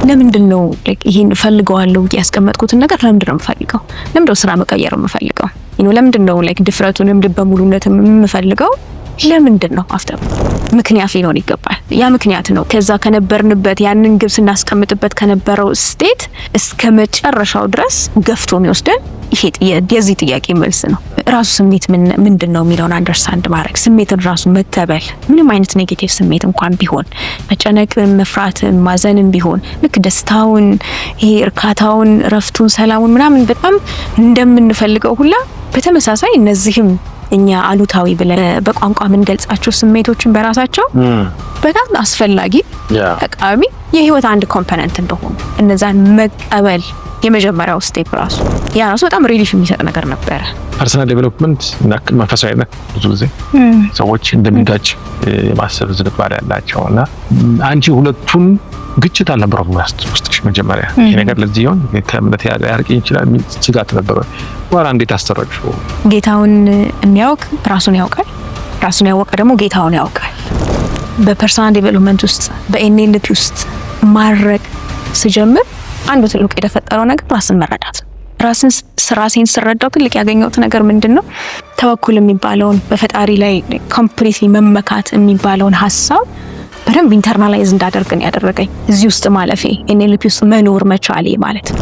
ለምንድነው ይሄን ፈልገዋለሁ ያስቀመጥኩትን ነገር ለምንድነው የምፈልገው? ለምንድነው ስራ መቀየር የምፈልገው? ለምንድነው ልበ ሙሉነትም የምፈልገው? ለምንድነው አፍተር ምክንያት ሊኖር ይገባል። ያ ምክንያት ነው ከዛ ከነበርንበት ያንን ግብ ስናስቀምጥበት ከነበረው ስቴት እስከ መጨረሻው ድረስ ገፍቶ የሚወስደን ይሄ የዚህ ጥያቄ መልስ ነው። ራሱ ስሜት ምንድነው የሚለውን አንደርስታንድ ማድረግ፣ ስሜትን ራሱ መቀበል፣ ምንም አይነት ኔጌቲቭ ስሜት እንኳን ቢሆን መጨነቅን፣ መፍራትን፣ ማዘንን ቢሆን ልክ ደስታውን፣ ይሄ እርካታውን፣ ረፍቱን፣ ሰላሙን ምናምን በጣም እንደምንፈልገው ሁላ በተመሳሳይ እነዚህም እኛ አሉታዊ ብለን በቋንቋ የምንገልጻቸው ስሜቶችን በራሳቸው በጣም አስፈላጊ ጠቃሚ የህይወት አንድ ኮምፖነንት እንደሆኑ እነዛን መቀበል የመጀመሪያው ስቴፕ ራሱ ያ ራሱ በጣም ሪሊፍ የሚሰጥ ነገር ነበር። ፐርሰናል ዴቨሎፕመንት እና መንፈሳዊነት ብዙ ጊዜ ሰዎች እንደሚጋጭ የማሰብ ዝንባሌ ያላቸውና አንቺ ሁለቱን ግጭት አልነበረም ውስጥሽ መጀመሪያ ይሄ ነገር ለዚህ ይሆን ከእምነት ያርቀኝ ይችላል የሚል ስጋት ነበር። ወራ እንዴት አስተረጭው? ጌታውን የሚያውቅ ራሱን ያውቃል፣ ራሱን ያወቀ ደግሞ ጌታውን ያውቃል። በፐርሰናል ዴቨሎፕመንት ውስጥ በኤንኤልፒ ውስጥ ማድረግ ስጀምር አንዱ ትልቁ የተፈጠረው ነገር ራስን መረዳት። ራሴን ስረዳው ትልቅ ያገኘሁት ነገር ምንድነው? ተወኩል የሚባለውን በፈጣሪ ላይ ኮምፕሊትሊ መመካት የሚባለውን ሐሳብ በደንብ ኢንተርናላይዝ እንዳደርግ ነው ያደረገኝ። እዚህ ውስጥ ማለፌ ኤንኤልፒ ውስጥ መኖር መቻሌ ማለት ነው።